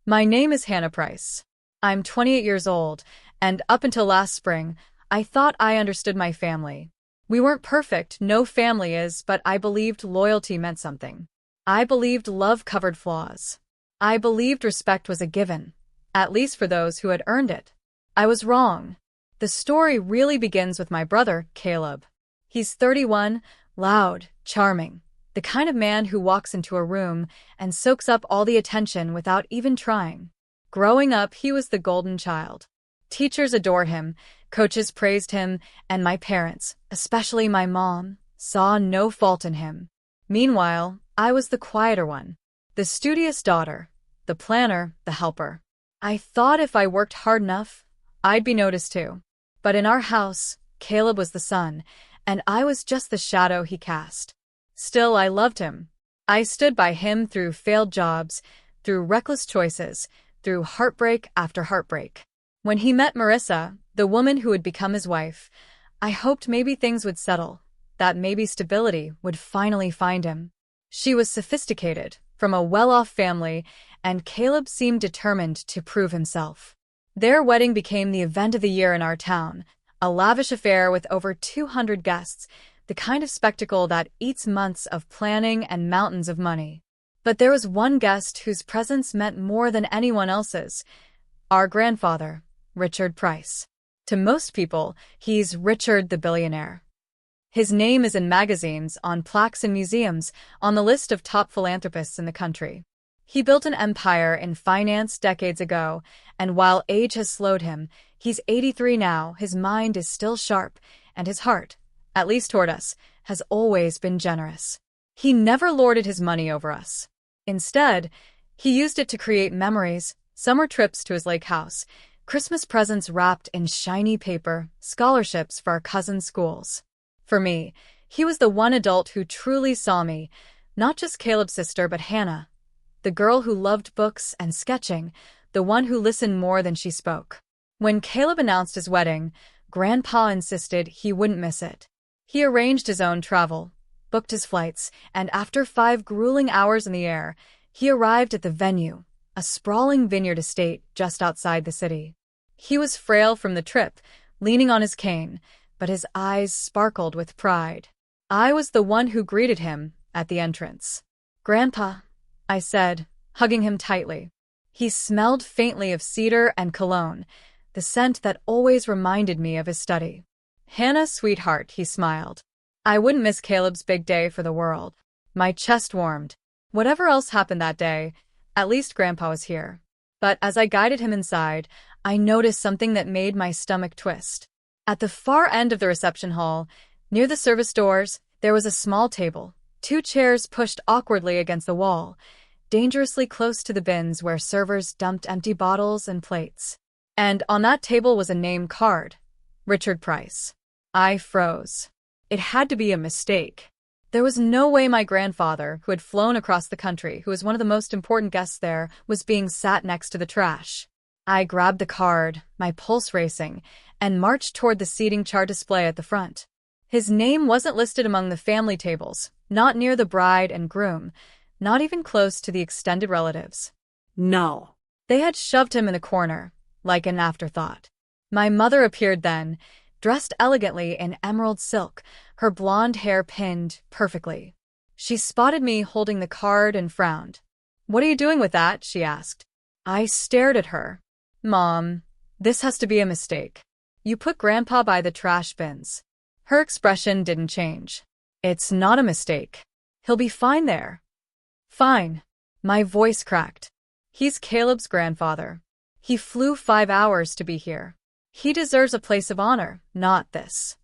My name is Hannah Price. I'm 28 years old, and up until last spring, I thought I understood my family. We weren't perfect, no family is, but I believed loyalty meant something. I believed love covered flaws. I believed respect was a given, at least for those who had earned it. I was wrong. The story really begins with my brother, Caleb. He's 31, loud, charming, the kind of man who walks into a room and soaks up all the attention without even trying. Growing up, he was the golden child. Teachers adored him, coaches praised him, and my parents, especially my mom, saw no fault in him. Meanwhile, I was the quieter one, the studious daughter, the planner, the helper. I thought if I worked hard enough, I'd be noticed too. But in our house, Caleb was the sun, and I was just the shadow he cast. Still, I loved him. I stood by him through failed jobs, through reckless choices, through heartbreak after heartbreak. When he met Marissa, the woman who would become his wife, I hoped maybe things would settle, that maybe stability would finally find him. She was sophisticated, from a well-off family, and Caleb seemed determined to prove himself. Their wedding became the event of the year in our town, a lavish affair with over 200 guests, the kind of spectacle that eats months of planning and mountains of money. But there was one guest whose presence meant more than anyone else's: our grandfather, Richard Price. To most people, he's Richard the Billionaire. His name is in magazines, on plaques in museums, on the list of top philanthropists in the country. He built an empire in finance decades ago, and while age has slowed him, he's 83 now, his mind is still sharp, and his heart, at least toward us, has always been generous. He never lorded his money over us. Instead, he used it to create memories, summer trips to his lake house, Christmas presents wrapped in shiny paper, scholarships for our cousins' schools. For me, he was the one adult who truly saw me, not just Caleb's sister but Hannah, the girl who loved books and sketching, the one who listened more than she spoke. When Caleb announced his wedding, Grandpa insisted he wouldn't miss it. He arranged his own travel, booked his flights, and after 5 grueling hours in the air, he arrived at the venue, a sprawling vineyard estate just outside the city. He was frail from the trip, leaning on his cane, but his eyes sparkled with pride. I was the one who greeted him at the entrance. "Grandpa," I said, hugging him tightly. He smelled faintly of cedar and cologne, the scent that always reminded me of his study. "Hannah, sweetheart," he smiled. I wouldn't miss Caleb's big day for the world. My chest warmed. Whatever else happened that day, at least Grandpa was here. But as I guided him inside, I noticed something that made my stomach twist. At the far end of the reception hall, near the service doors, there was a small table, 2 chairs pushed awkwardly against the wall, dangerously close to the bins where servers dumped empty bottles and plates. And on that table was a name card: Richard Price. I froze. It had to be a mistake. There was no way my grandfather, who had flown across the country, who was one of the most important guests there, was being sat next to the trash. I grabbed the card, my pulse racing, and marched toward the seating chart display at the front. His name wasn't listed among the family tables, not near the bride and groom, not even close to the extended relatives. No. They had shoved him in a corner, like an afterthought. My mother appeared then, dressed elegantly in emerald silk, her blonde hair pinned perfectly. She spotted me holding the card and frowned. "What are you doing with that?" she asked. I stared at her. "Mom, this has to be a mistake. You put Grandpa by the trash bins." Her expression didn't change. "It's not a mistake. He'll be fine there." "Fine." My voice cracked. "He's Caleb's grandfather. He flew 5 hours to be here. He deserves a place of honor, not this."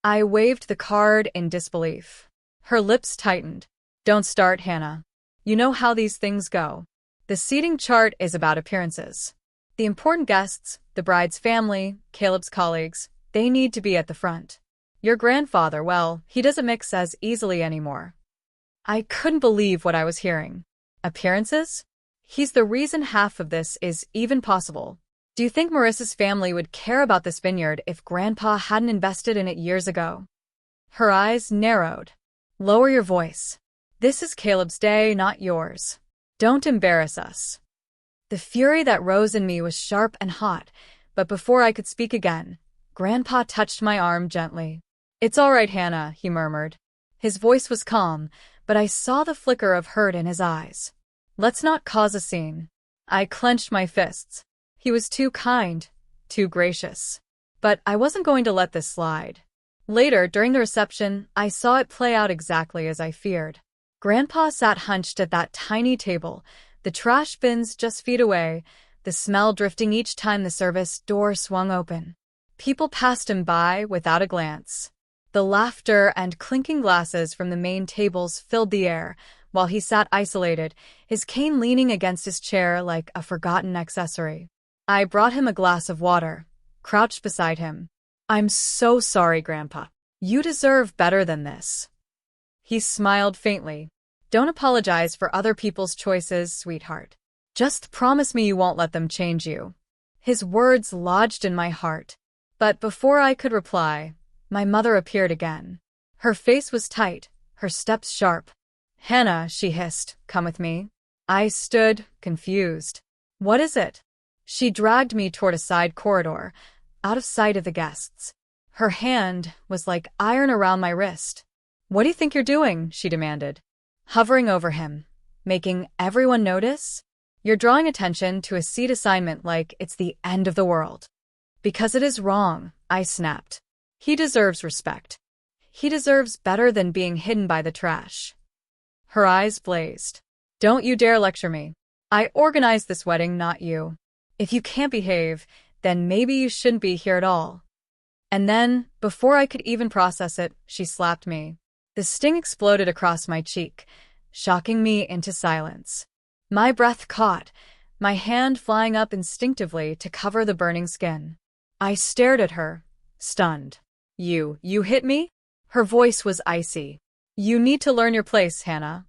I waved the card in disbelief. Her lips tightened. "Don't start, Hannah. You know how these things go. The seating chart is about appearances. The important guests, the bride's family, Caleb's colleagues, they need to be at the front. Your grandfather, well, he doesn't mix as easily anymore." I couldn't believe what I was hearing. Appearances? He's the reason half of this is even possible. Do you think Marissa's family would care about this vineyard if Grandpa hadn't invested in it years ago? Her eyes narrowed. "Lower your voice. This is Caleb's day, not yours. Don't embarrass us." The fury that rose in me was sharp and hot, but before I could speak again, Grandpa touched my arm gently. "It's all right, Hannah," he murmured. His voice was calm, but I saw the flicker of hurt in his eyes. "Let's not cause a scene." I clenched my fists. He was too kind, too gracious. But I wasn't going to let this slide. Later, during the reception, I saw it play out exactly as I feared. Grandpa sat hunched at that tiny table, the trash bins just feet away, the smell drifting each time the service door swung open. People passed him by without a glance. The laughter and clinking glasses from the main tables filled the air, while he sat isolated, his cane leaning against his chair like a forgotten accessory. I brought him a glass of water, crouched beside him. "I'm so sorry, Grandpa. You deserve better than this." He smiled faintly. "Don't apologize for other people's choices, sweetheart. Just promise me you won't let them change you." His words lodged in my heart. But before I could reply, my mother appeared again. Her face was tight, her steps sharp. "Hannah," she hissed, "come with me." I stood, confused. "What is it?" She dragged me toward a side corridor, out of sight of the guests. Her hand was like iron around my wrist. "What do you think you're doing?" she demanded. Hovering over him, making everyone notice? "You're drawing attention to a seat assignment like it's the end of the world." "Because it is wrong," I snapped. "He deserves respect. He deserves better than being hidden by the trash." Her eyes blazed. "Don't you dare lecture me. I organized this wedding, not you. If you can't behave, then maybe you shouldn't be here at all." And then, before I could even process it, she slapped me. The sting exploded across my cheek, shocking me into silence. My breath caught, my hand flying up instinctively to cover the burning skin. I stared at her, stunned. You hit me?" Her voice was icy. "You need to learn your place, Hannah."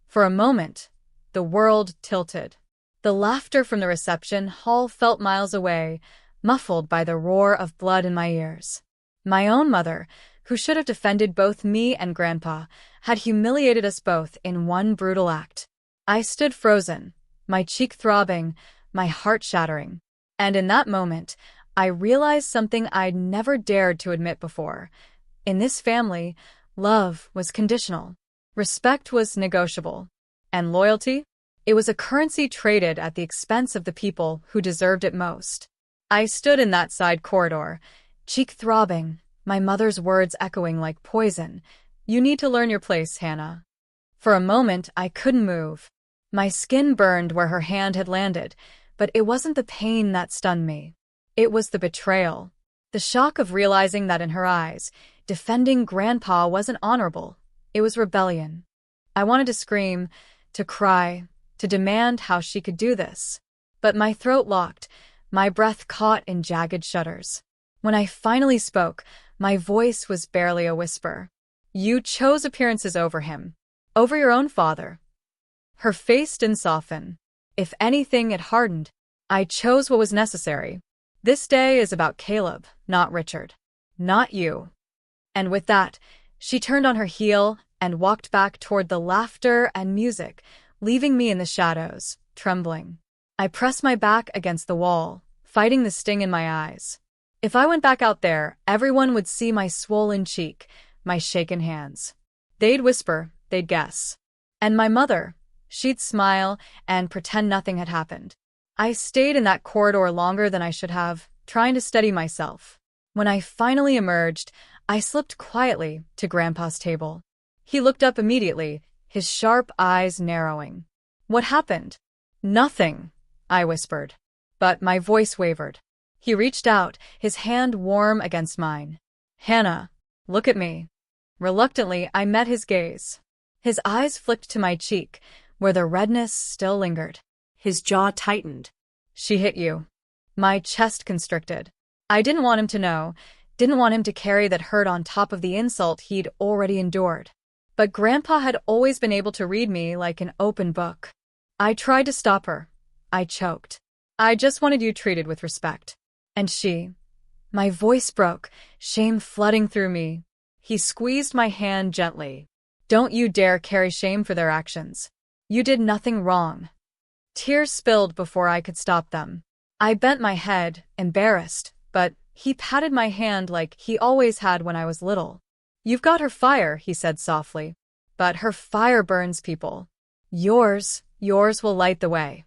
For a moment, the world tilted. The laughter from the reception hall felt miles away, muffled by the roar of blood in my ears. My own mother, who should have defended both me and Grandpa, had humiliated us both in one brutal act. I stood frozen, my cheek throbbing, my heart shattering. And in that moment, I realized something I'd never dared to admit before. In this family, love was conditional. Respect was negotiable. And loyalty? It was a currency traded at the expense of the people who deserved it most. I stood in that side corridor, cheek throbbing, my mother's words echoing like poison. "You need to learn your place, Hannah." For a moment, I couldn't move. My skin burned where her hand had landed, but it wasn't the pain that stunned me. It was the betrayal. The shock of realizing that in her eyes, defending Grandpa wasn't honorable. It was rebellion. I wanted to scream, to cry, to demand how she could do this. But my throat locked, my breath caught in jagged shudders. When I finally spoke, my voice was barely a whisper. "You chose appearances over him. Over your own father." Her face didn't soften. If anything, it hardened. "I chose what was necessary. This day is about Caleb, not Richard. Not you." And with that, she turned on her heel and walked back toward the laughter and music, leaving me in the shadows, trembling. I pressed my back against the wall, fighting the sting in my eyes. If I went back out there, everyone would see my swollen cheek, my shaken hands. They'd whisper, they'd guess. And my mother, she'd smile and pretend nothing had happened. I stayed in that corridor longer than I should have, trying to steady myself. When I finally emerged, I slipped quietly to Grandpa's table. He looked up immediately, his sharp eyes narrowing. "What happened?" "Nothing," I whispered. But my voice wavered. He reached out, his hand warm against mine. "Hannah, look at me." Reluctantly, I met his gaze. His eyes flicked to my cheek, where the redness still lingered. His jaw tightened. "She hit you." My chest constricted. I didn't want him to know, didn't want him to carry that hurt on top of the insult he'd already endured. But Grandpa had always been able to read me like an open book. I tried to stop her. I choked. "I just wanted you treated with respect." And she... My voice broke, shame flooding through me. He squeezed my hand gently. "Don't you dare carry shame for their actions. You did nothing wrong." Tears spilled before I could stop them. I bent my head, embarrassed, but he patted my hand like he always had when I was little. "You've got her fire," he said softly. "But her fire burns people. Yours will light the way."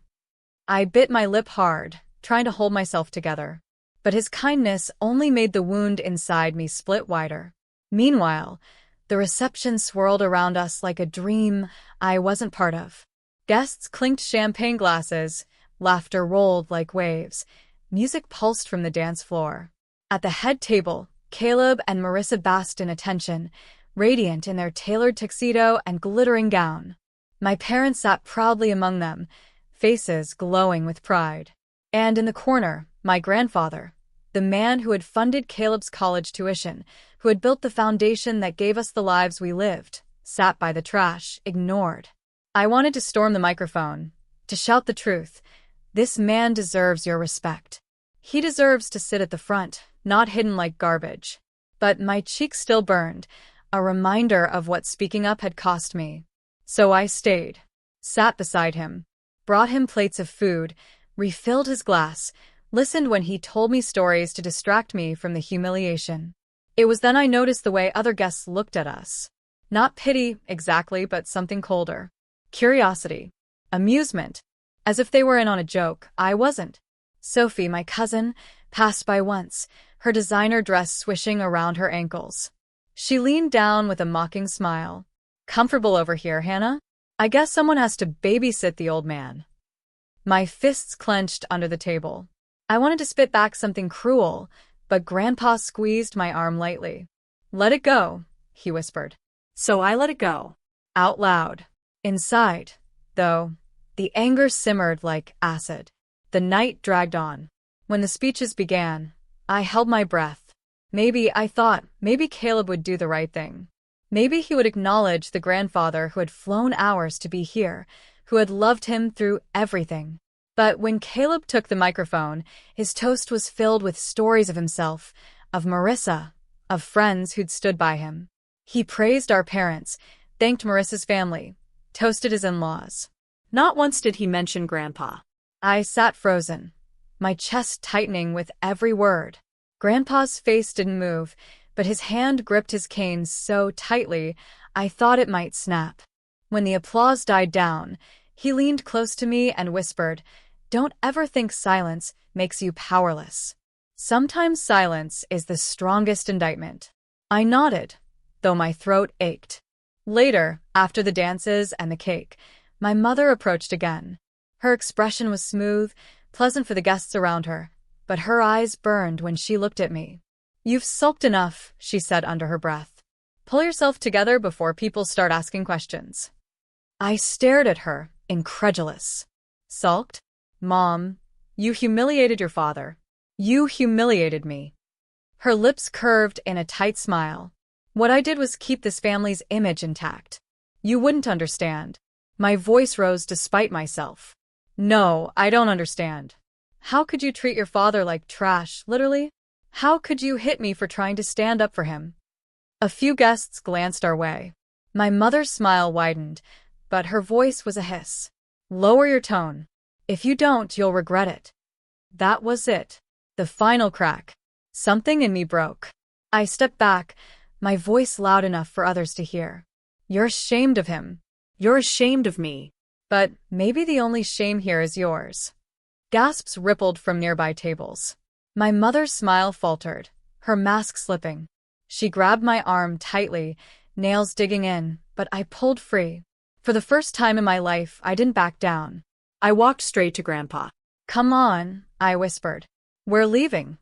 I bit my lip hard, trying to hold myself together. But his kindness only made the wound inside me split wider. Meanwhile, the reception swirled around us like a dream I wasn't part of. Guests clinked champagne glasses, laughter rolled like waves, music pulsed from the dance floor. At the head table, Caleb and Marissa basked in attention, radiant in their tailored tuxedo and glittering gown. My parents sat proudly among them, faces glowing with pride. And in the corner, my grandfather, the man who had funded Caleb's college tuition, who had built the foundation that gave us the lives we lived, sat by the trash, ignored. I wanted to storm the microphone, to shout the truth. This man deserves your respect. He deserves to sit at the front, not hidden like garbage. But my cheek still burned, a reminder of what speaking up had cost me. So I stayed, sat beside him, brought him plates of food, refilled his glass, listened when he told me stories to distract me from the humiliation. It was then I noticed the way other guests looked at us. Not pity, exactly, but something colder. Curiosity. Amusement. As if they were in on a joke. I wasn't. Sophie, my cousin, passed by once, her designer dress swishing around her ankles. She leaned down with a mocking smile. "Comfortable over here, Hannah? I guess someone has to babysit the old man." My fists clenched under the table. I wanted to spit back something cruel, but Grandpa squeezed my arm lightly. "Let it go," he whispered. So I let it go. Out loud. Inside, though, the anger simmered like acid. The night dragged on. When the speeches began, I held my breath. I thought, maybe Caleb would do the right thing. Maybe he would acknowledge the grandfather who had flown hours to be here, who had loved him through everything. But when Caleb took the microphone, his toast was filled with stories of himself, of Marissa, of friends who'd stood by him. He praised our parents, thanked Marissa's family, toasted his in-laws. Not once did he mention Grandpa. I sat frozen, my chest tightening with every word. Grandpa's face didn't move, but his hand gripped his cane so tightly I thought it might snap. When the applause died down, he leaned close to me and whispered, "Don't ever think silence makes you powerless. Sometimes silence is the strongest indictment." I nodded, though my throat ached. Later, after the dances and the cake, my mother approached again. Her expression was smooth, pleasant for the guests around her, but her eyes burned when she looked at me. "You've sulked enough," she said under her breath. "Pull yourself together before people start asking questions." I stared at her, incredulous. "Sulked? Mom, you humiliated your father. You humiliated me." Her lips curved in a tight smile. "What I did was keep this family's image intact. You wouldn't understand." My voice rose despite myself. "No, I don't understand. How could you treat your father like trash, literally? How could you hit me for trying to stand up for him?" A few guests glanced our way. My mother's smile widened, but her voice was a hiss. "Lower your tone. If you don't, you'll regret it." That was it. The final crack. Something in me broke. I stepped back, my voice loud enough for others to hear. "You're ashamed of him. You're ashamed of me. But maybe the only shame here is yours." Gasps rippled from nearby tables. My mother's smile faltered, her mask slipping. She grabbed my arm tightly, nails digging in, but I pulled free. For the first time in my life, I didn't back down. I walked straight to Grandpa. "Come on," I whispered. "We're leaving."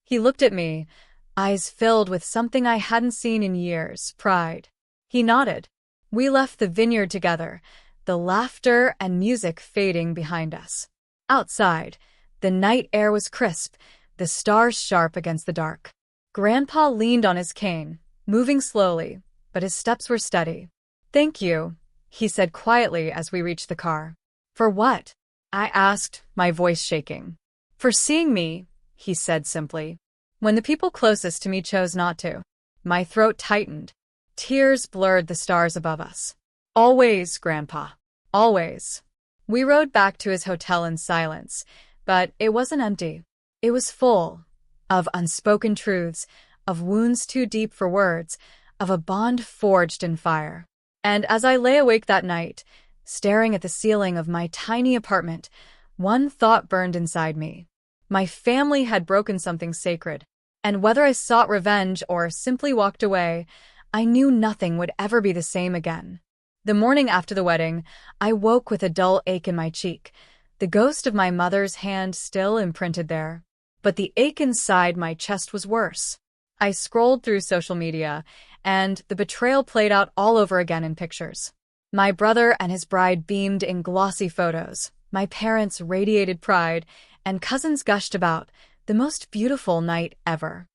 He looked at me, eyes filled with something I hadn't seen in years, pride. He nodded. We left the vineyard together, the laughter and music fading behind us. Outside, the night air was crisp, the stars sharp against the dark. Grandpa leaned on his cane, moving slowly, but his steps were steady. "Thank you," he said quietly as we reached the car. "For what?" I asked, my voice shaking. "For seeing me," he said simply, "when the people closest to me chose not to." My throat tightened. Tears blurred the stars above us. "Always, Grandpa. Always." We rode back to his hotel in silence, but it wasn't empty. It was full of unspoken truths, of wounds too deep for words, of a bond forged in fire. And as I lay awake that night, staring at the ceiling of my tiny apartment, one thought burned inside me. My family had broken something sacred, and whether I sought revenge or simply walked away, I knew nothing would ever be the same again. The morning after the wedding, I woke with a dull ache in my cheek, the ghost of my mother's hand still imprinted there. But the ache inside my chest was worse. I scrolled through social media, and the betrayal played out all over again in pictures. My brother and his bride beamed in glossy photos. My parents radiated pride, and cousins gushed about the most beautiful night ever.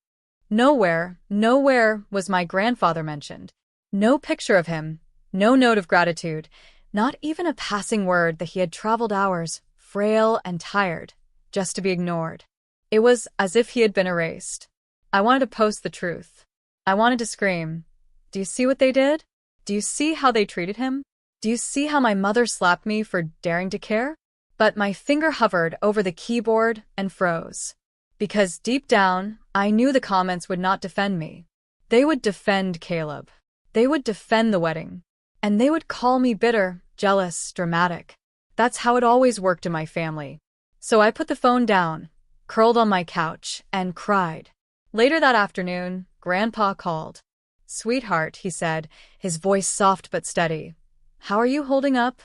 Nowhere was my grandfather mentioned. No picture of him, no note of gratitude, not even a passing word that he had traveled hours, frail and tired, just to be ignored. It was as if he had been erased. I wanted to post the truth. I wanted to scream, "Do you see what they did? Do you see how they treated him? Do you see how my mother slapped me for daring to care?" But my finger hovered over the keyboard and froze. Because deep down, I knew the comments would not defend me. They would defend Caleb. They would defend the wedding. And they would call me bitter, jealous, dramatic. That's how it always worked in my family. So I put the phone down, curled on my couch, and cried. Later that afternoon, Grandpa called. "Sweetheart," he said, his voice soft but steady. "How are you holding up?"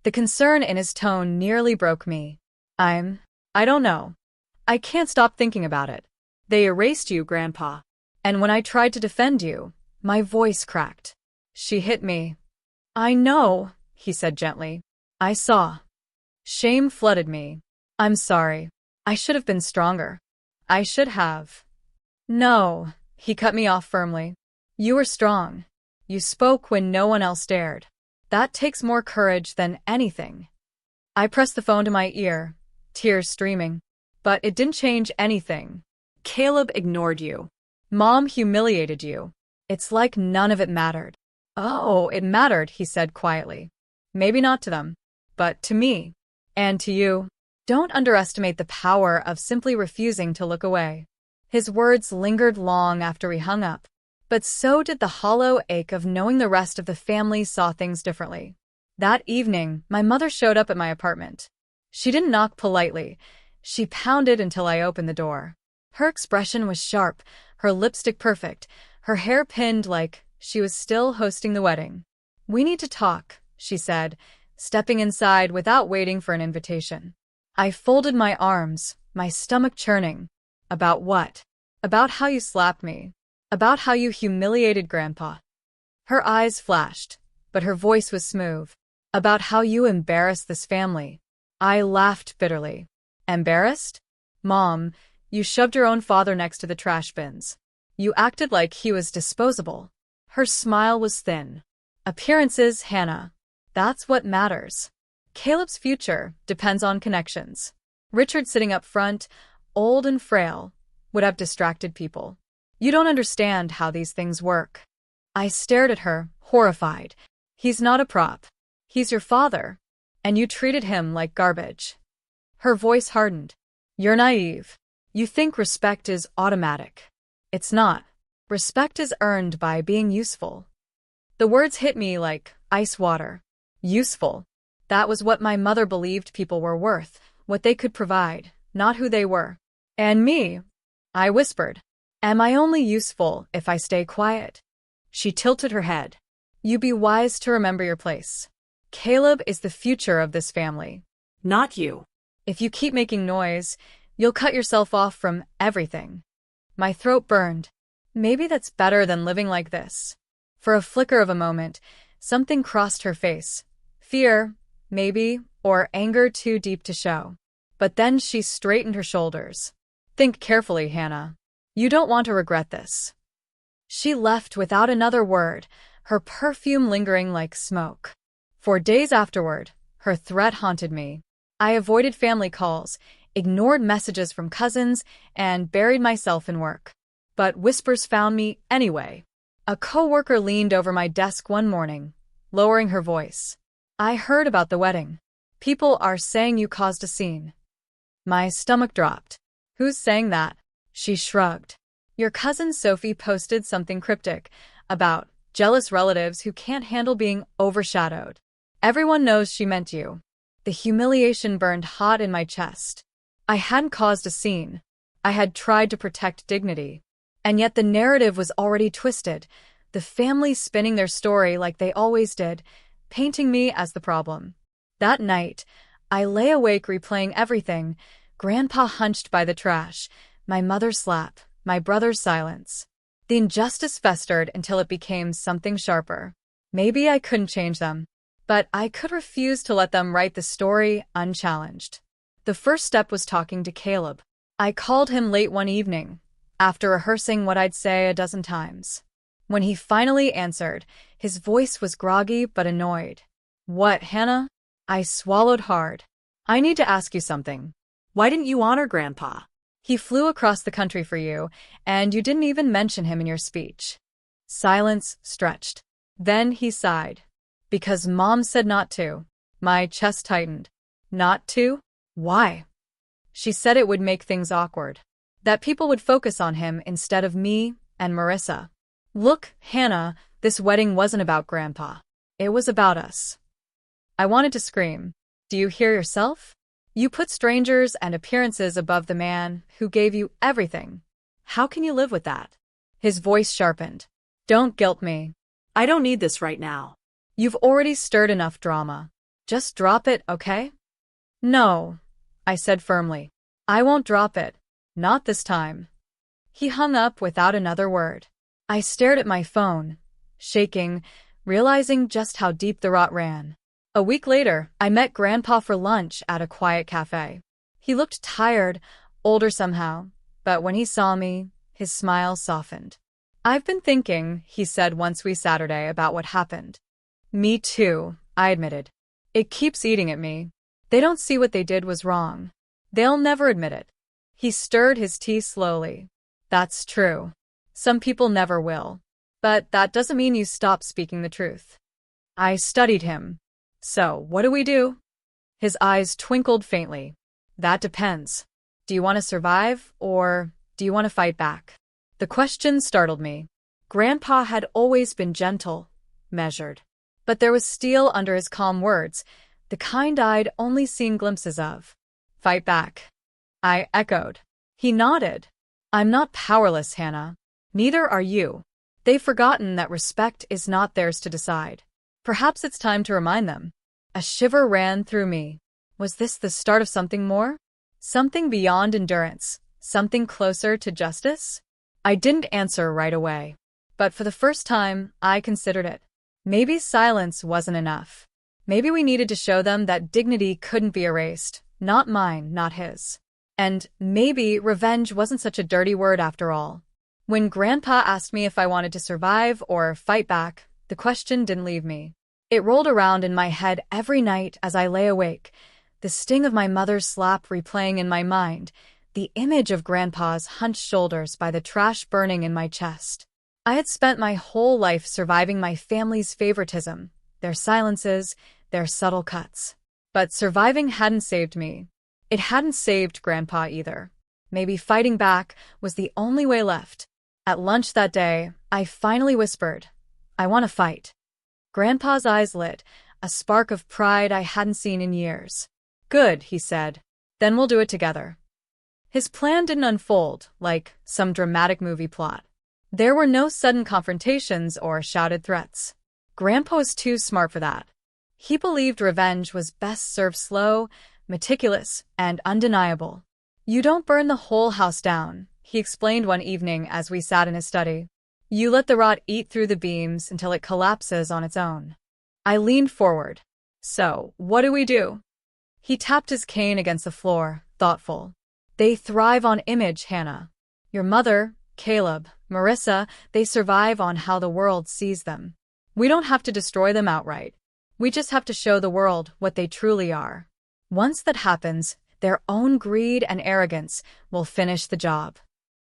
The concern in his tone nearly broke me. I don't know. I can't stop thinking about it. They erased you, Grandpa. And when I tried to defend you, my voice cracked. She hit me. "I know," he said gently. "I saw." Shame flooded me. "I'm sorry. I should have been stronger. I should have." "No," he cut me off firmly. "You were strong. You spoke when no one else dared. That takes more courage than anything." I pressed the phone to my ear, tears streaming. But it didn't change anything. Caleb ignored you. Mom humiliated you. It's like none of it mattered. "Oh, it mattered," he said quietly. "Maybe not to them, but to me. And to you. Don't underestimate the power of simply refusing to look away." His words lingered long after we hung up, but so did the hollow ache of knowing the rest of the family saw things differently. That evening, my mother showed up at my apartment. She didn't knock politely. She pounded until I opened the door. Her expression was sharp, her lipstick perfect, her hair pinned like she was still hosting the wedding. "We need to talk," she said, stepping inside without waiting for an invitation. I folded my arms, my stomach churning. "About what?" "About how you slapped me. About how you humiliated Grandpa." Her eyes flashed, but her voice was smooth. "About how you embarrassed this family." I laughed bitterly. "Embarrassed? Mom, you shoved your own father next to the trash bins. You acted like he was disposable." Her smile was thin. "Appearances, Hannah. That's what matters. Caleb's future depends on connections. Richard sitting up front, old and frail, would have distracted people. You don't understand how these things work." I stared at her, horrified. "He's not a prop. He's your father. And you treated him like garbage." Her voice hardened. "You're naive. You think respect is automatic. It's not. Respect is earned by being useful." The words hit me like ice water. Useful. That was what my mother believed people were worth, what they could provide, not who they were. "And me?" I whispered. "Am I only useful if I stay quiet?" She tilted her head. "You be wise to remember your place. Caleb is the future of this family. Not you. If you keep making noise, you'll cut yourself off from everything." My throat burned. Maybe that's better than living like this. For a flicker of a moment, something crossed her face. Fear, maybe, or anger too deep to show. But then she straightened her shoulders. "Think carefully, Hannah. You don't want to regret this." She left without another word, her perfume lingering like smoke. For days afterward, her threat haunted me. I avoided family calls, ignored messages from cousins, and buried myself in work. But whispers found me anyway. A coworker leaned over my desk one morning, lowering her voice. "I heard about the wedding. People are saying you caused a scene. My stomach dropped. Who's saying that? She shrugged. Your cousin Sophie posted something cryptic about jealous relatives who can't handle being overshadowed. Everyone knows she meant you. The humiliation burned hot in my chest. I hadn't caused a scene. I had tried to protect dignity. And yet the narrative was already twisted, the family spinning their story like they always did, painting me as the problem. That night, I lay awake replaying everything: Grandpa hunched by the trash, my mother's slap, my brother's silence. The injustice festered until it became something sharper. Maybe I couldn't change them, but I could refuse to let them write the story unchallenged. The first step was talking to Caleb. I called him late one evening, after rehearsing what I'd say a dozen times. When he finally answered, his voice was groggy but annoyed. What, Hannah? I swallowed hard. I need to ask you something. Why didn't you honor Grandpa? He flew across the country for you, and you didn't even mention him in your speech. Silence stretched. Then he sighed. Because Mom said not to. My chest tightened. Not to? Why? She said it would make things awkward. That people would focus on him instead of me and Marissa. Look, Hannah, this wedding wasn't about Grandpa. It was about us. I wanted to scream. Do you hear yourself? You put strangers and appearances above the man who gave you everything. How can you live with that? His voice sharpened. Don't guilt me. I don't need this right now. You've already stirred enough drama. Just drop it, okay? No, I said firmly. I won't drop it. Not this time. He hung up without another word. I stared at my phone, shaking, realizing just how deep the rot ran. A week later, I met Grandpa for lunch at a quiet cafe. He looked tired, older somehow, but when he saw me, his smile softened. I've been thinking, he said once we Saturday, about what happened. Me too, I admitted. It keeps eating at me. They don't see what they did was wrong. They'll never admit it. He stirred his tea slowly. That's true. Some people never will. But that doesn't mean you stop speaking the truth. I studied him. So, what do we do? His eyes twinkled faintly. That depends. Do you want to survive, or do you want to fight back? The question startled me. Grandpa had always been gentle, measured. But there was steel under his calm words, the kind I'd only seen glimpses of. Fight back. I echoed. He nodded. I'm not powerless, Hannah. Neither are you. They've forgotten that respect is not theirs to decide. Perhaps it's time to remind them. A shiver ran through me. Was this the start of something more? Something beyond endurance? Something closer to justice? I didn't answer right away. But for the first time, I considered it. Maybe silence wasn't enough. Maybe we needed to show them that dignity couldn't be erased. Not mine, not his. And maybe revenge wasn't such a dirty word after all. When Grandpa asked me if I wanted to survive or fight back, the question didn't leave me. It rolled around in my head every night as I lay awake, the sting of my mother's slap replaying in my mind, the image of Grandpa's hunched shoulders by the trash burning in my chest. I had spent my whole life surviving my family's favoritism, their silences, their subtle cuts. But surviving hadn't saved me. It hadn't saved Grandpa either. Maybe fighting back was the only way left. At lunch that day, I finally whispered, I want to fight. Grandpa's eyes lit, a spark of pride I hadn't seen in years. Good, he said. Then we'll do it together. His plan didn't unfold like some dramatic movie plot. There were no sudden confrontations or shouted threats. Grandpa was too smart for that. He believed revenge was best served slow, meticulous, and undeniable. You don't burn the whole house down, he explained one evening as we sat in his study. You let the rot eat through the beams until it collapses on its own. I leaned forward. So, what do we do? He tapped his cane against the floor, thoughtful. They thrive on image, Hannah. Your mother, Caleb, Marissa, they survive on how the world sees them. We don't have to destroy them outright. We just have to show the world what they truly are. Once that happens, their own greed and arrogance will finish the job.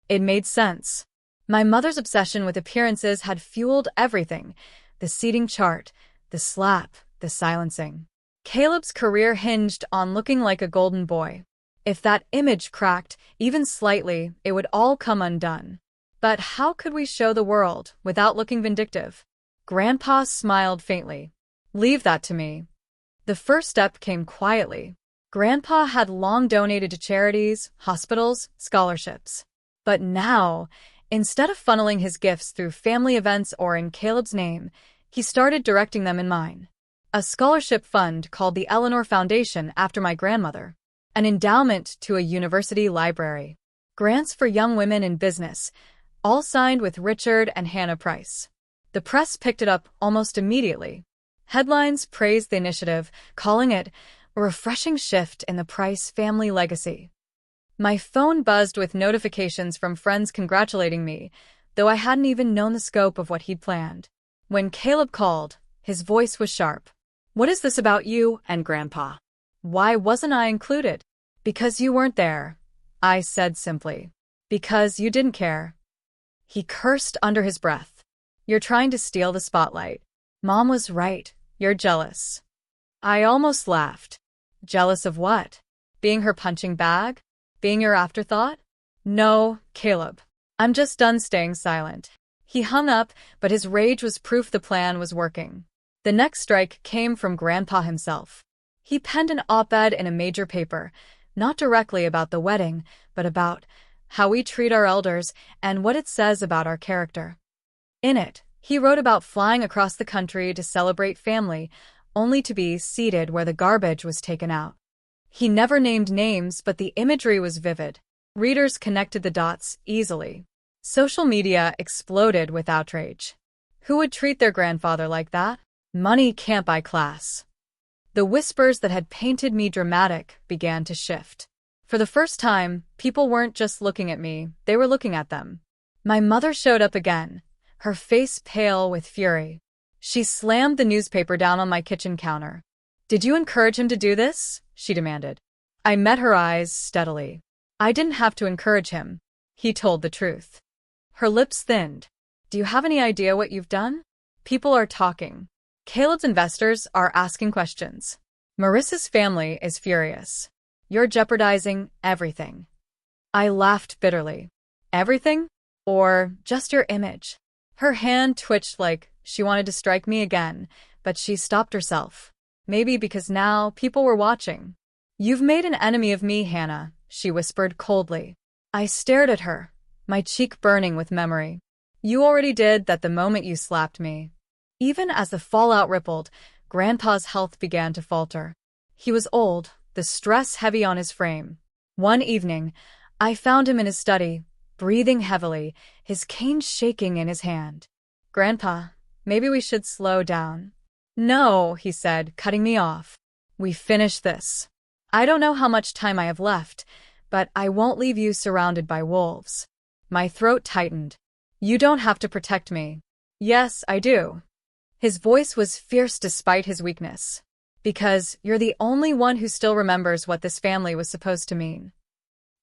It made sense. My mother's obsession with appearances had fueled everything: the seating chart, the slap, the silencing. Caleb's career hinged on looking like a golden boy. If that image cracked, even slightly, it would all come undone. But how could we show the world without looking vindictive? Grandpa smiled faintly. Leave that to me. The first step came quietly. Grandpa had long donated to charities, hospitals, scholarships. But now, instead of funneling his gifts through family events or in Caleb's name, he started directing them in mine. A scholarship fund called the Eleanor Foundation after my grandmother. An endowment to a university library. Grants for young women in business, all signed with Richard and Hannah Price. The press picked it up almost immediately. Headlines praised the initiative, calling it a refreshing shift in the Price family legacy. My phone buzzed with notifications from friends congratulating me, though I hadn't even known the scope of what he'd planned. When Caleb called, his voice was sharp. What is this about you and Grandpa? Why wasn't I included? Because you weren't there, I said simply. Because you didn't care. He cursed under his breath. You're trying to steal the spotlight. Mom was right. You're jealous. I almost laughed. Jealous of what? Being her punching bag? Being your afterthought? No, Caleb. I'm just done staying silent. He hung up, but his rage was proof the plan was working. The next strike came from Grandpa himself. He penned an op-ed in a major paper, not directly about the wedding, but about how we treat our elders and what it says about our character. In it, he wrote about flying across the country to celebrate family, only to be seated where the garbage was taken out. He never named names, but the imagery was vivid. Readers connected the dots easily. Social media exploded with outrage. Who would treat their grandfather like that? Money can't buy class. The whispers that had painted me dramatic began to shift. For the first time, people weren't just looking at me, they were looking at them. My mother showed up again, her face pale with fury. She slammed the newspaper down on my kitchen counter. Did you encourage him to do this? She demanded. I met her eyes steadily. I didn't have to encourage him. He told the truth. Her lips thinned. Do you have any idea what you've done? People are talking. Caleb's investors are asking questions. Marissa's family is furious. You're jeopardizing everything. I laughed bitterly. Everything? Or just your image? Her hand twitched like she wanted to strike me again, but she stopped herself. Maybe because now people were watching. You've made an enemy of me, Hannah, she whispered coldly. I stared at her, my cheek burning with memory. You already did that the moment you slapped me. Even as the fallout rippled, Grandpa's health began to falter. He was old, the stress heavy on his frame. One evening, I found him in his study, breathing heavily, his cane shaking in his hand. Grandpa, maybe we should slow down. No, he said, cutting me off. We finished this. I don't know how much time I have left, but I won't leave you surrounded by wolves. My throat tightened. You don't have to protect me. Yes, I do. His voice was fierce despite his weakness. Because you're the only one who still remembers what this family was supposed to mean.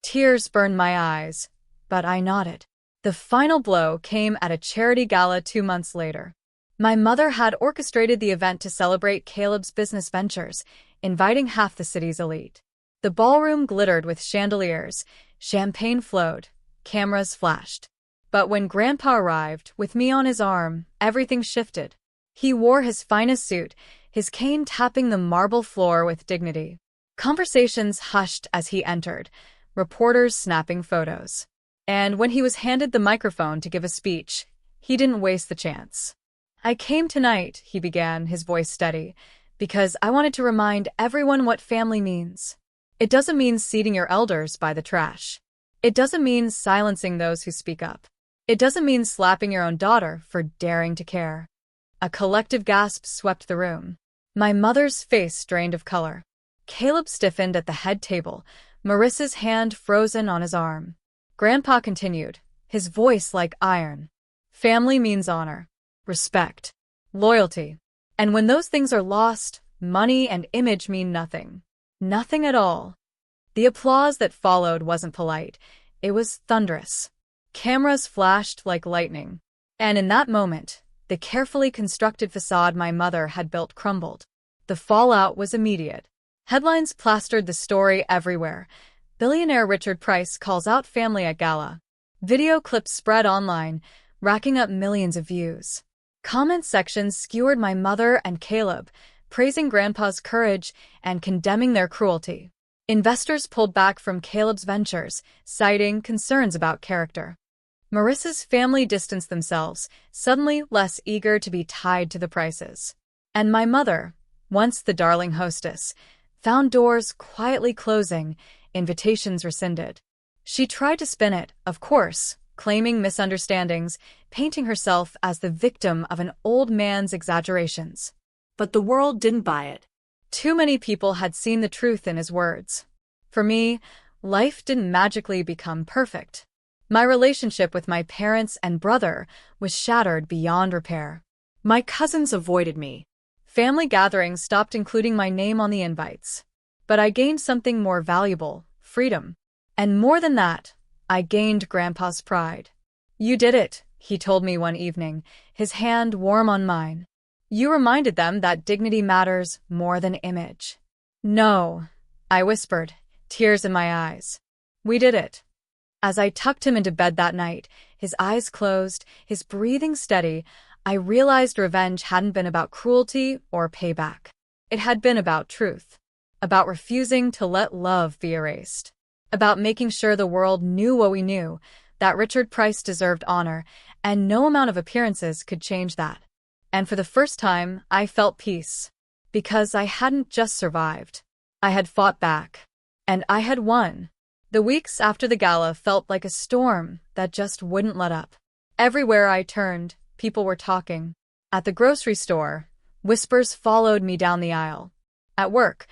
Tears burned my eyes, but I nodded. The final blow came at a charity gala 2 months later. My mother had orchestrated the event to celebrate Caleb's business ventures, inviting half the city's elite. The ballroom glittered with chandeliers, champagne flowed, cameras flashed. But when Grandpa arrived, with me on his arm, everything shifted. He wore his finest suit, his cane tapping the marble floor with dignity. Conversations hushed as he entered, reporters snapping photos. And when he was handed the microphone to give a speech, he didn't waste the chance. I came tonight, he began, his voice steady, because I wanted to remind everyone what family means. It doesn't mean seating your elders by the trash. It doesn't mean silencing those who speak up. It doesn't mean slapping your own daughter for daring to care. A collective gasp swept the room. My mother's face drained of color. Caleb stiffened at the head table, Marissa's hand frozen on his arm. Grandpa continued, his voice like iron. Family means honor, respect, loyalty. And when those things are lost, money and image mean nothing. Nothing at all. The applause that followed wasn't polite. It was thunderous. Cameras flashed like lightning. And in that moment, the carefully constructed facade my mother had built crumbled. The fallout was immediate. Headlines plastered the story everywhere. Billionaire Richard Price calls out family at gala. Video clips spread online, racking up millions of views. Comment sections skewered my mother and Caleb, praising Grandpa's courage and condemning their cruelty. Investors pulled back from Caleb's ventures, citing concerns about character. Marissa's family distanced themselves, suddenly less eager to be tied to the Prices. And my mother, once the darling hostess, found doors quietly closing, invitations rescinded. She tried to spin it, of course, claiming misunderstandings, painting herself as the victim of an old man's exaggerations. But the world didn't buy it. Too many people had seen the truth in his words. For me, life didn't magically become perfect. My relationship with my parents and brother was shattered beyond repair. My cousins avoided me. Family gatherings stopped including my name on the invites. But I gained something more valuable: freedom. And more than that, I gained Grandpa's pride. "You did it," he told me one evening, his hand warm on mine. "You reminded them that dignity matters more than image." "No," I whispered, tears in my eyes. "We did it." As I tucked him into bed that night, his eyes closed, his breathing steady, I realized revenge hadn't been about cruelty or payback. It had been about truth. About refusing to let love be erased. About making sure the world knew what we knew, that Richard Price deserved honor, and no amount of appearances could change that. And for the first time, I felt peace. Because I hadn't just survived. I had fought back. And I had won. The weeks after the gala felt like a storm that just wouldn't let up. Everywhere I turned, people were talking. At the grocery store, whispers followed me down the aisle. At work,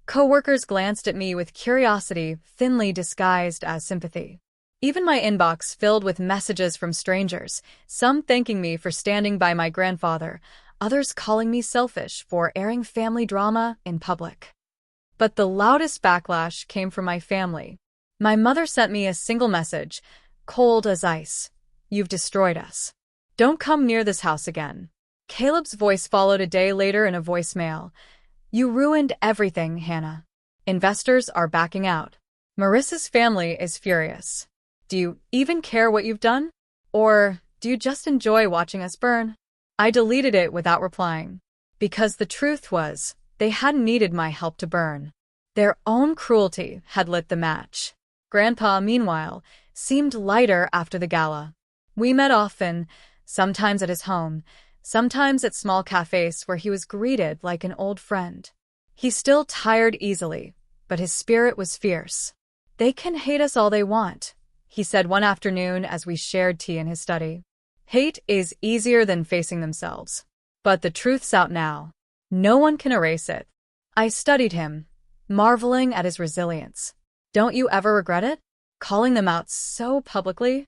coworkers glanced at me with curiosity thinly disguised as sympathy. Even my inbox filled with messages from strangers, some thanking me for standing by my grandfather, others calling me selfish for airing family drama in public. But the loudest backlash came from my family. My mother sent me a single message, cold as ice. "You've destroyed us. Don't come near this house again." Caleb's voice followed a day later in a voicemail. "You ruined everything, Hannah. Investors are backing out. Marissa's family is furious. Do you even care what you've done? Or do you just enjoy watching us burn?" I deleted it without replying. Because the truth was, they hadn't needed my help to burn. Their own cruelty had lit the match. Grandpa, meanwhile, seemed lighter after the gala. We met often, sometimes at his home, sometimes at small cafes where he was greeted like an old friend. He still tired easily, but his spirit was fierce. "They can hate us all they want," he said one afternoon as we shared tea in his study. "Hate is easier than facing themselves. But the truth's out now. No one can erase it." I studied him, marveling at his resilience. "Don't you ever regret it? Calling them out so publicly?"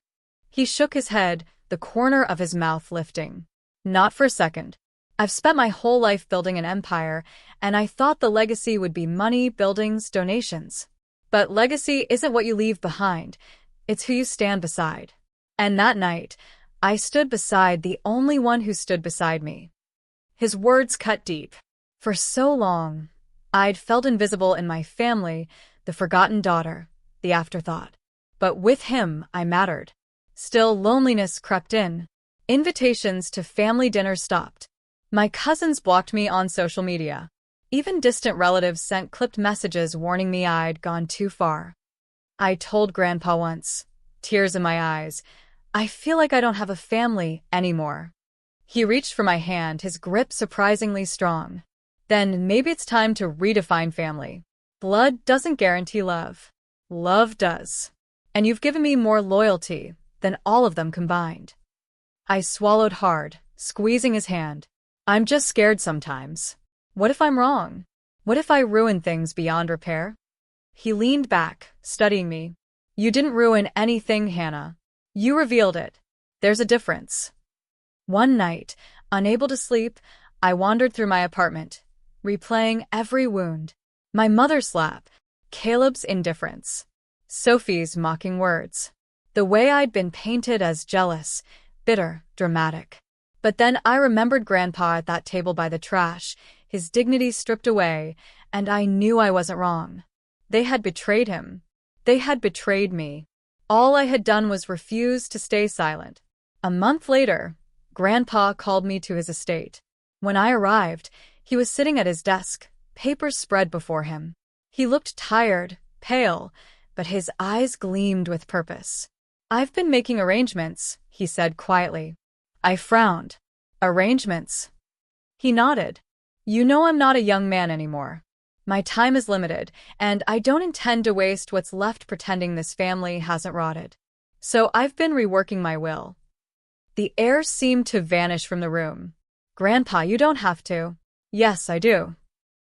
He shook his head, the corner of his mouth lifting. "Not for a second. I've spent my whole life building an empire, and I thought the legacy would be money, buildings, donations. But legacy isn't what you leave behind. It's who you stand beside." And that night, I stood beside the only one who stood beside me. His words cut deep. For so long, I'd felt invisible in my family, the forgotten daughter, the afterthought. But with him, I mattered. Still, loneliness crept in. Invitations to family dinners stopped. My cousins blocked me on social media. Even distant relatives sent clipped messages warning me I'd gone too far. I told Grandpa once, tears in my eyes, "I feel like I don't have a family anymore." He reached for my hand, his grip surprisingly strong. "Then maybe it's time to redefine family. Blood doesn't guarantee love. Love does. And you've given me more loyalty than all of them combined." I swallowed hard, squeezing his hand. "I'm just scared sometimes. What if I'm wrong? What if I ruin things beyond repair?" He leaned back, studying me. "You didn't ruin anything, Hannah. You revealed it. There's a difference." One night, unable to sleep, I wandered through my apartment, replaying every wound. My mother's slap, Caleb's indifference, Sophie's mocking words. The way I'd been painted as jealous, bitter, dramatic. But then I remembered Grandpa at that table by the trash, his dignity stripped away, and I knew I wasn't wrong. They had betrayed him. They had betrayed me. All I had done was refuse to stay silent. A month later, Grandpa called me to his estate. When I arrived, he was sitting at his desk, papers spread before him. He looked tired, pale, but his eyes gleamed with purpose. "I've been making arrangements," he said quietly. I frowned. "Arrangements?" He nodded. "You know I'm not a young man anymore. My time is limited, and I don't intend to waste what's left pretending this family hasn't rotted. So I've been reworking my will." The air seemed to vanish from the room. "Grandpa, you don't have to." "Yes, I do."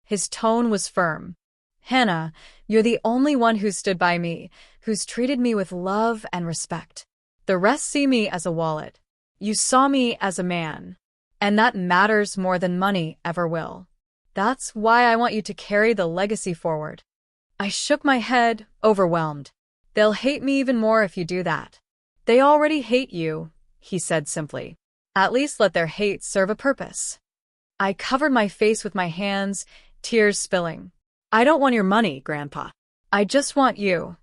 His tone was firm. "Hannah, you're the only one who's stood by me, who's treated me with love and respect. The rest see me as a wallet. You saw me as a man. And that matters more than money ever will. That's why I want you to carry the legacy forward." I shook my head, overwhelmed. "They'll hate me even more if you do that." "They already hate you," he said simply. "At least let their hate serve a purpose." I covered my face with my hands, tears spilling. "I don't want your money, Grandpa. I just want you."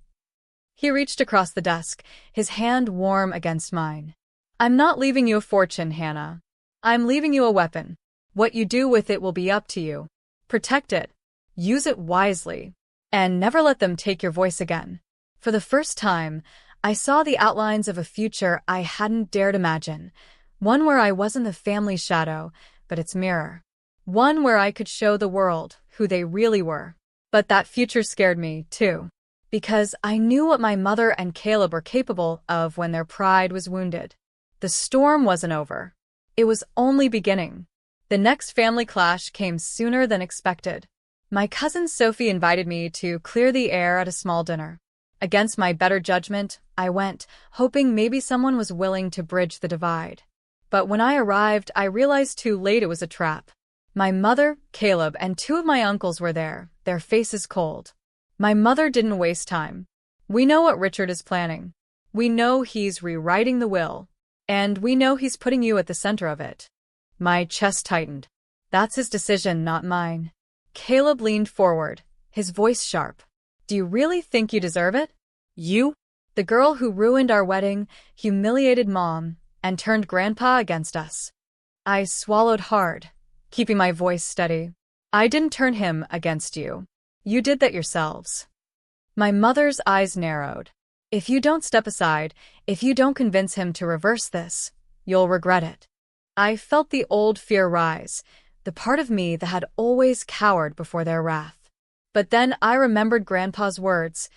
He reached across the desk, his hand warm against mine. "I'm not leaving you a fortune, Hannah. I'm leaving you a weapon. What you do with it will be up to you. Protect it. Use it wisely. And never let them take your voice again." For the first time, I saw the outlines of a future I hadn't dared imagine. One where I wasn't the family's shadow, but its mirror. One where I could show the world who they really were. But that future scared me, too. Because I knew what my mother and Caleb were capable of when their pride was wounded. The storm wasn't over. It was only beginning. The next family clash came sooner than expected. My cousin Sophie invited me to clear the air at a small dinner. Against my better judgment, I went, hoping maybe someone was willing to bridge the divide. But when I arrived, I realized too late it was a trap. My mother, Caleb, and two of my uncles were there, their faces cold. My mother didn't waste time. "We know what Richard is planning. We know he's rewriting the will. And we know he's putting you at the center of it." My chest tightened. "That's his decision, not mine." Caleb leaned forward, his voice sharp. "Do you really think you deserve it? You? The girl who ruined our wedding, humiliated Mom, and turned Grandpa against us." I swallowed hard, keeping my voice steady. "I didn't turn him against you. You did that yourselves." My mother's eyes narrowed. "If you don't step aside, if you don't convince him to reverse this, you'll regret it." I felt the old fear rise, the part of me that had always cowered before their wrath. But then I remembered Grandpa's words.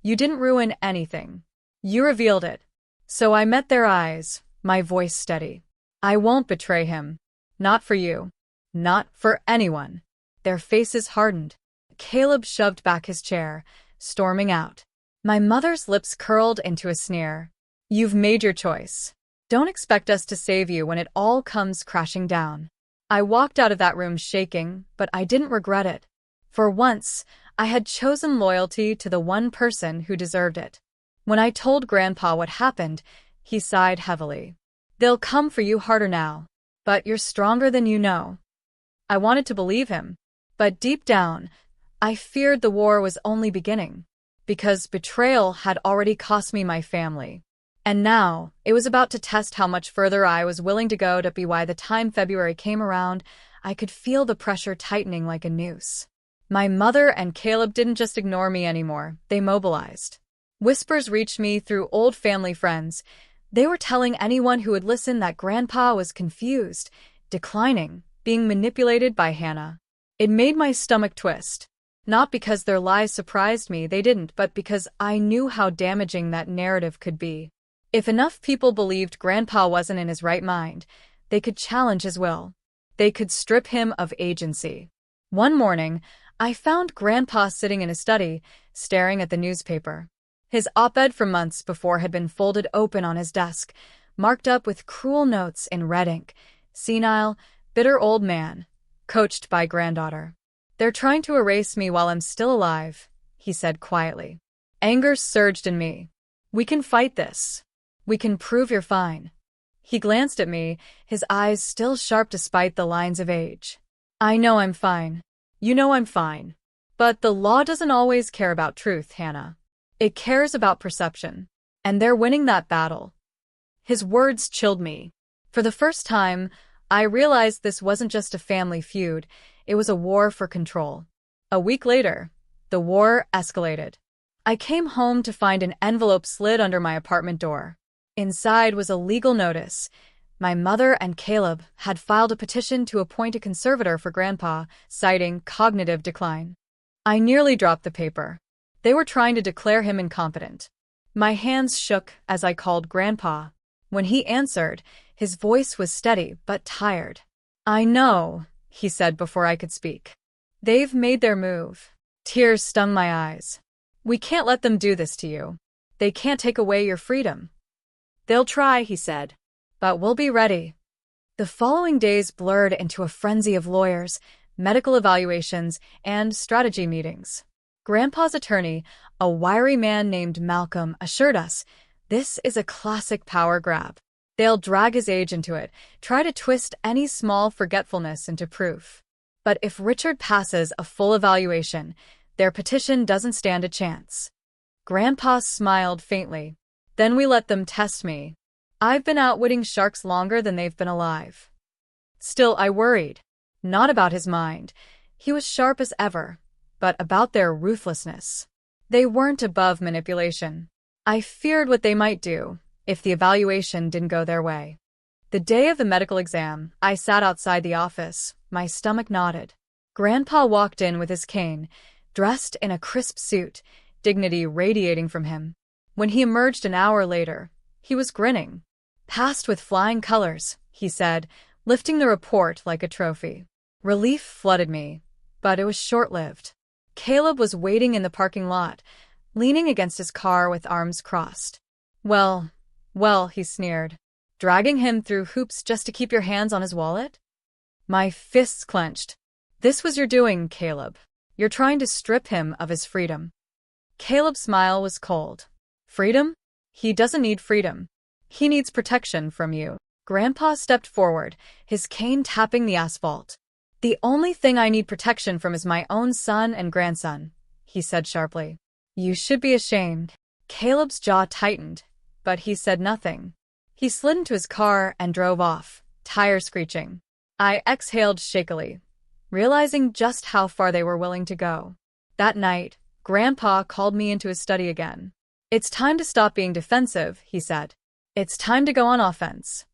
"You didn't ruin anything. You revealed it." So I met their eyes, my voice steady. "I won't betray him. Not for you. Not for anyone." Their faces hardened. Caleb shoved back his chair, storming out. My mother's lips curled into a sneer. "You've made your choice. Don't expect us to save you when it all comes crashing down." I walked out of that room shaking, but I didn't regret it. For once, I had chosen loyalty to the one person who deserved it. When I told Grandpa what happened, he sighed heavily. "They'll come for you harder now. But you're stronger than you know." I wanted to believe him. But deep down, I feared the war was only beginning. Because betrayal had already cost me my family. And now, it was about to test how much further I was willing to go. By the time February came around, I could feel the pressure tightening like a noose. My mother and Caleb didn't just ignore me anymore, they mobilized. Whispers reached me through old family friends. They were telling anyone who would listen that Grandpa was confused, declining, being manipulated by Hannah. It made my stomach twist. Not because their lies surprised me, they didn't, but because I knew how damaging that narrative could be. If enough people believed Grandpa wasn't in his right mind, they could challenge his will. They could strip him of agency. One morning, I found Grandpa sitting in his study, staring at the newspaper. His op-ed from months before had been folded open on his desk, marked up with cruel notes in red ink. "Senile, bitter old man, coached by granddaughter. They're trying to erase me while I'm still alive," he said quietly. Anger surged in me. "We can fight this. We can prove you're fine." He glanced at me, his eyes still sharp despite the lines of age. I know I'm fine. You know I'm fine. But the law doesn't always care about truth, Hannah. It cares about perception. And they're winning that battle. His words chilled me. For the first time, I realized this wasn't just a family feud, it was a war for control. A week later, the war escalated. I came home to find an envelope slid under my apartment door. Inside was a legal notice. My mother and Caleb had filed a petition to appoint a conservator for Grandpa, citing cognitive decline. I nearly dropped the paper. They were trying to declare him incompetent. My hands shook as I called Grandpa. When he answered, his voice was steady but tired. I know, he said before I could speak. They've made their move. Tears stung my eyes. We can't let them do this to you. They can't take away your freedom. They'll try, he said. But we'll be ready. The following days blurred into a frenzy of lawyers, medical evaluations, and strategy meetings. Grandpa's attorney, a wiry man named Malcolm, assured us, this is a classic power grab. They'll drag his age into it, try to twist any small forgetfulness into proof. But if Richard passes a full evaluation, their petition doesn't stand a chance. Grandpa smiled faintly. Then we let them test me. I've been outwitting sharks longer than they've been alive. Still, I worried. Not about his mind. He was sharp as ever. But about their ruthlessness. They weren't above manipulation. I feared what they might do if the evaluation didn't go their way. The day of the medical exam, I sat outside the office, my stomach knotted. Grandpa walked in with his cane, dressed in a crisp suit, dignity radiating from him. When he emerged an hour later, he was grinning. Passed with flying colors, he said, lifting the report like a trophy. Relief flooded me, but it was short-lived. Caleb was waiting in the parking lot, leaning against his car with arms crossed. Well, he sneered. Dragging him through hoops just to keep your hands on his wallet? My fists clenched. This was your doing, Caleb. You're trying to strip him of his freedom. Caleb's smile was cold. Freedom? He doesn't need freedom. He needs protection from you. Grandpa stepped forward, his cane tapping the asphalt. The only thing I need protection from is my own son and grandson, he said sharply. You should be ashamed. Caleb's jaw tightened, but he said nothing. He slid into his car and drove off, tires screeching. I exhaled shakily, realizing just how far they were willing to go. That night, Grandpa called me into his study again. It's time to stop being defensive, he said. It's time to go on offense.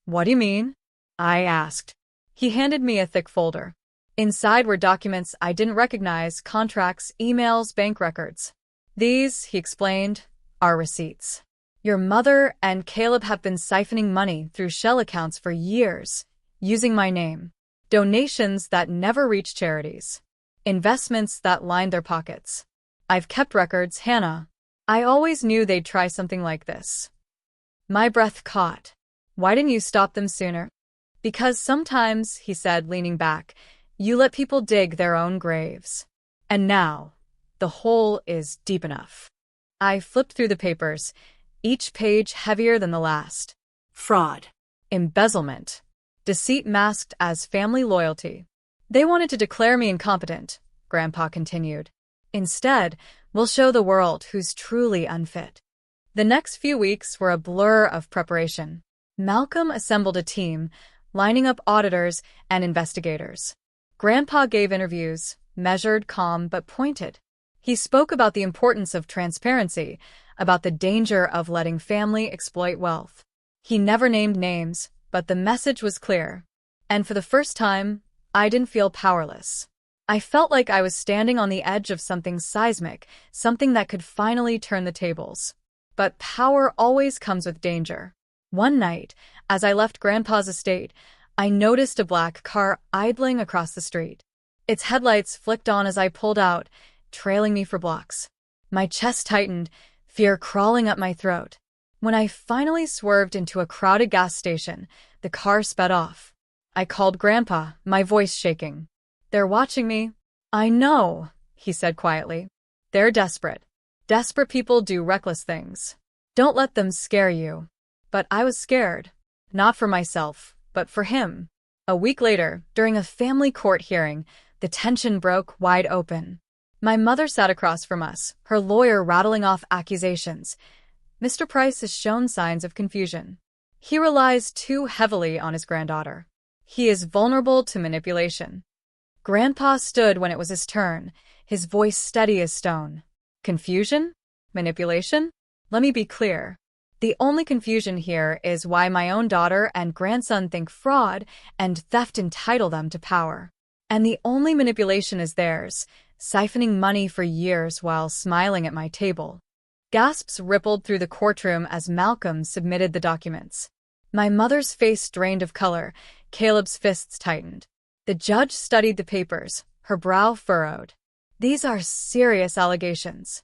What do you mean? I asked. He handed me a thick folder. Inside were documents I didn't recognize, contracts, emails, bank records. These, he explained, are receipts. Your mother and Caleb have been siphoning money through shell accounts for years, using my name. Donations that never reach charities. Investments that lined their pockets. I've kept records, Hannah. I always knew they'd try something like this. My breath caught. Why didn't you stop them sooner? Because sometimes, he said, leaning back, you let people dig their own graves. And now, the hole is deep enough. I flipped through the papers, each page heavier than the last. Fraud. Embezzlement. Deceit masked as family loyalty. They wanted to declare me incompetent, Grandpa continued. Instead, we'll show the world who's truly unfit. The next few weeks were a blur of preparation. Malcolm assembled a team, lining up auditors and investigators. Grandpa gave interviews, measured, calm, but pointed. He spoke about the importance of transparency, about the danger of letting family exploit wealth. He never named names, but the message was clear. And for the first time, I didn't feel powerless. I felt like I was standing on the edge of something seismic, something that could finally turn the tables. But power always comes with danger. One night, as I left Grandpa's estate, I noticed a black car idling across the street. Its headlights flicked on as I pulled out, trailing me for blocks. My chest tightened, fear crawling up my throat. When I finally swerved into a crowded gas station, the car sped off. I called Grandpa, my voice shaking. They're watching me. I know, he said quietly. They're desperate. Desperate people do reckless things. Don't let them scare you. But I was scared. Not for myself, but for him. A week later, during a family court hearing, the tension broke wide open. My mother sat across from us, her lawyer rattling off accusations. Mr. Price has shown signs of confusion. He relies too heavily on his granddaughter. He is vulnerable to manipulation. Grandpa stood when it was his turn, his voice steady as stone. Confusion? Manipulation? Let me be clear. The only confusion here is why my own daughter and grandson think fraud and theft entitle them to power. And the only manipulation is theirs, siphoning money for years while smiling at my table. Gasps rippled through the courtroom as Malcolm submitted the documents. My mother's face drained of color, Caleb's fists tightened. The judge studied the papers, her brow furrowed. These are serious allegations.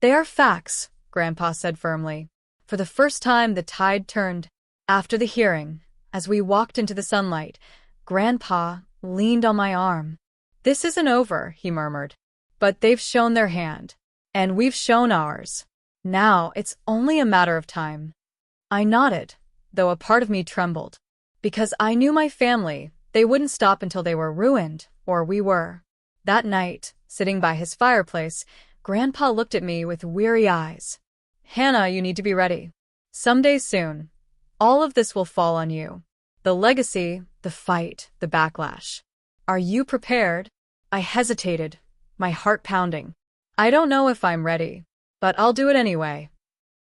They are facts, Grandpa said firmly. For the first time, the tide turned. After the hearing, as we walked into the sunlight, Grandpa leaned on my arm. This isn't over, he murmured. But they've shown their hand. And we've shown ours. Now it's only a matter of time. I nodded, though a part of me trembled. Because I knew my family, they wouldn't stop until they were ruined, or we were. That night, sitting by his fireplace, Grandpa looked at me with weary eyes. Hannah, you need to be ready. Someday soon, all of this will fall on you. The legacy, the fight, the backlash. Are you prepared? I hesitated, my heart pounding. I don't know if I'm ready, but I'll do it anyway.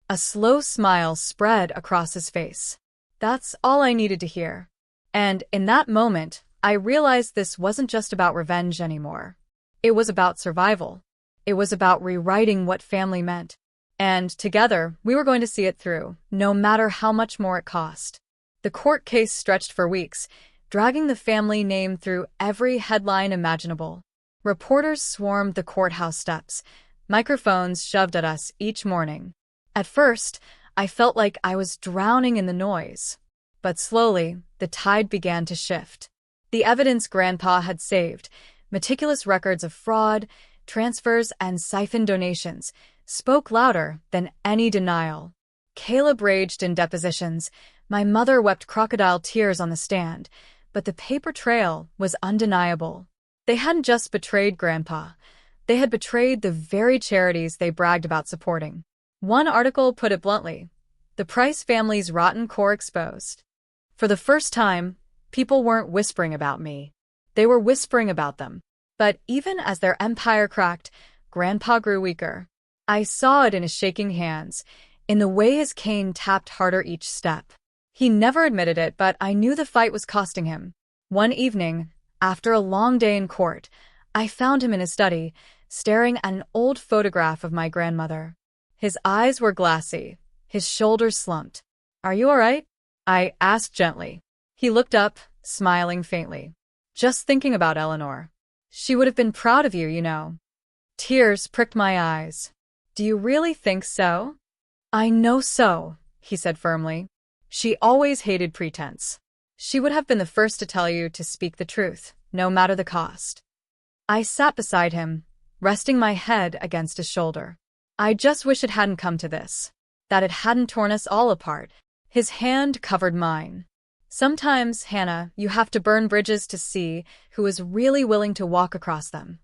A slow smile spread across his face. That's all I needed to hear. And in that moment, I realized this wasn't just about revenge anymore. It was about survival. It was about rewriting what family meant. And together, we were going to see it through, no matter how much more it cost. The court case stretched for weeks, dragging the family name through every headline imaginable. Reporters swarmed the courthouse steps, microphones shoved at us each morning. At first, I felt like I was drowning in the noise. But slowly, the tide began to shift. The evidence Grandpa had saved, meticulous records of fraud, transfers, and siphoned donations, spoke louder than any denial. Caleb raged in depositions. My mother wept crocodile tears on the stand, but the paper trail was undeniable. They hadn't just betrayed Grandpa. They had betrayed the very charities they bragged about supporting. One article put it bluntly, the Price family's rotten core exposed. For the first time, people weren't whispering about me. They were whispering about them. But even as their empire cracked, Grandpa grew weaker. I saw it in his shaking hands, in the way his cane tapped harder each step. He never admitted it, but I knew the fight was costing him. One evening, after a long day in court, I found him in his study, staring at an old photograph of my grandmother. His eyes were glassy, his shoulders slumped. "Are you all right?" I asked gently. He looked up, smiling faintly. "Just thinking about Eleanor. She would have been proud of you, you know." Tears pricked my eyes. "Do you really think so?" "I know so," he said firmly. "She always hated pretense. She would have been the first to tell you to speak the truth, no matter the cost." I sat beside him, resting my head against his shoulder. I just wish it hadn't come to this, that it hadn't torn us all apart. His hand covered mine. "Sometimes, Hannah, you have to burn bridges to see who is really willing to walk across them."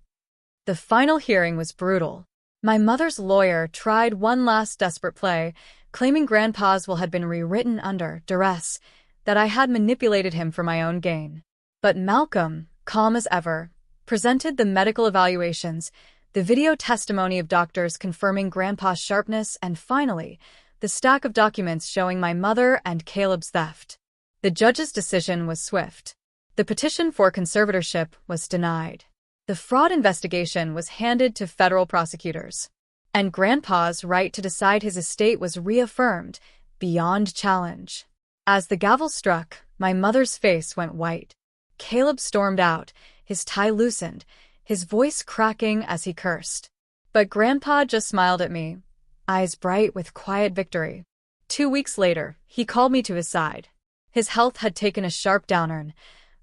The final hearing was brutal. My mother's lawyer tried one last desperate play, claiming Grandpa's will had been rewritten under duress, that I had manipulated him for my own gain. But Malcolm, calm as ever, presented the medical evaluations, the video testimony of doctors confirming Grandpa's sharpness, and finally, the stack of documents showing my mother and Caleb's theft. The judge's decision was swift. The petition for conservatorship was denied. The fraud investigation was handed to federal prosecutors. And Grandpa's right to decide his estate was reaffirmed, beyond challenge. As the gavel struck, my mother's face went white. Caleb stormed out, his tie loosened, his voice cracking as he cursed. But Grandpa just smiled at me, eyes bright with quiet victory. 2 weeks later, he called me to his side. His health had taken a sharp downturn.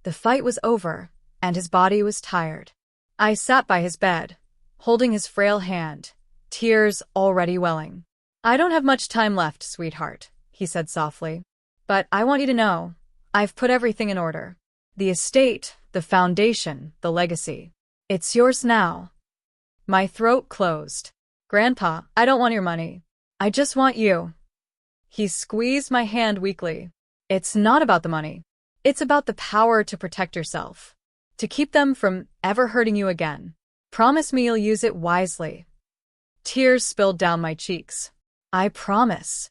The fight was over, and his body was tired. I sat by his bed, holding his frail hand, tears already welling. "I don't have much time left, sweetheart," he said softly. "But I want you to know, I've put everything in order. The estate, the foundation, the legacy. It's yours now. My throat closed. Grandpa, I don't want your money. I just want you. He squeezed my hand weakly. It's not about the money. It's about the power to protect yourself. To keep them from ever hurting you again. Promise me you'll use it wisely. Tears spilled down my cheeks. I promise.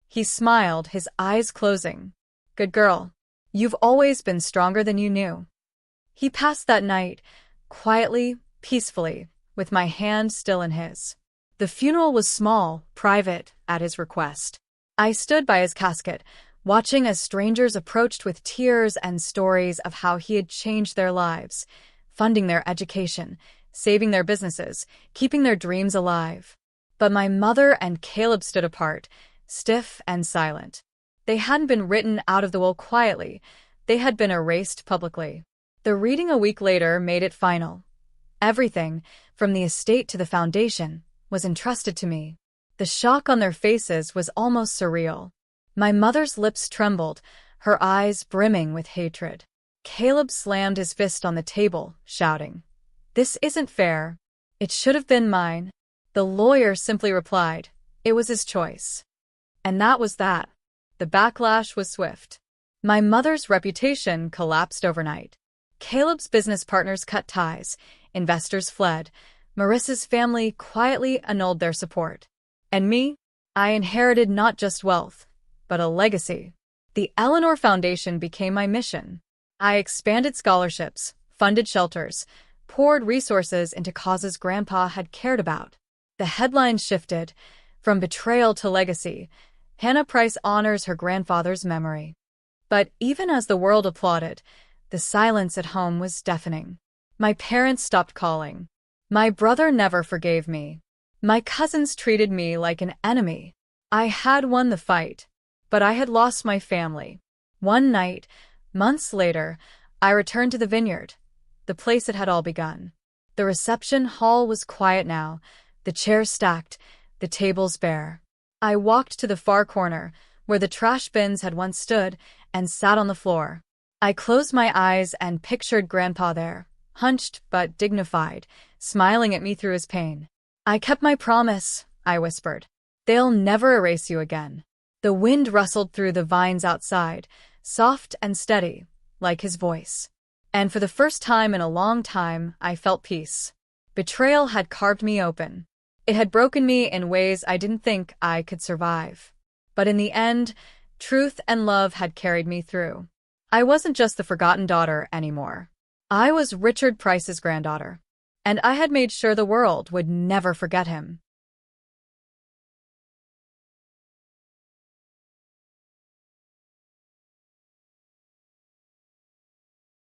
He smiled, his eyes closing. Good girl. You've always been stronger than you knew. He passed that night, quietly, peacefully, with my hand still in his. The funeral was small, private, at his request. I stood by his casket, watching as strangers approached with tears and stories of how he had changed their lives, funding their education, saving their businesses, keeping their dreams alive. But my mother and Caleb stood apart, stiff and silent. They hadn't been written out of the will quietly, they had been erased publicly. The reading a week later made it final. Everything, from the estate to the foundation, was entrusted to me. The shock on their faces was almost surreal. My mother's lips trembled, her eyes brimming with hatred. Caleb slammed his fist on the table, shouting, "This isn't fair. It should have been mine." The lawyer simply replied, "It was his choice." And that was that. The backlash was swift. My mother's reputation collapsed overnight. Caleb's business partners cut ties, investors fled, Marissa's family quietly annulled their support. And me? I inherited not just wealth, but a legacy. The Eleanor Foundation became my mission. I expanded scholarships, funded shelters, poured resources into causes Grandpa had cared about. The headlines shifted, from betrayal to legacy. Hannah Price honors her grandfather's memory. But even as the world applauded, the silence at home was deafening. My parents stopped calling. My brother never forgave me. My cousins treated me like an enemy. I had won the fight, but I had lost my family. One night, months later, I returned to the vineyard, the place it had all begun. The reception hall was quiet now, the chairs stacked, the tables bare. I walked to the far corner, where the trash bins had once stood, and sat on the floor. I closed my eyes and pictured Grandpa there, hunched but dignified, smiling at me through his pain. "I kept my promise," I whispered. "They'll never erase you again." The wind rustled through the vines outside, soft and steady, like his voice. And for the first time in a long time, I felt peace. Betrayal had carved me open. It had broken me in ways I didn't think I could survive. But in the end, truth and love had carried me through. I wasn't just the forgotten daughter anymore. I was Richard Price's granddaughter. And I had made sure the world would never forget him.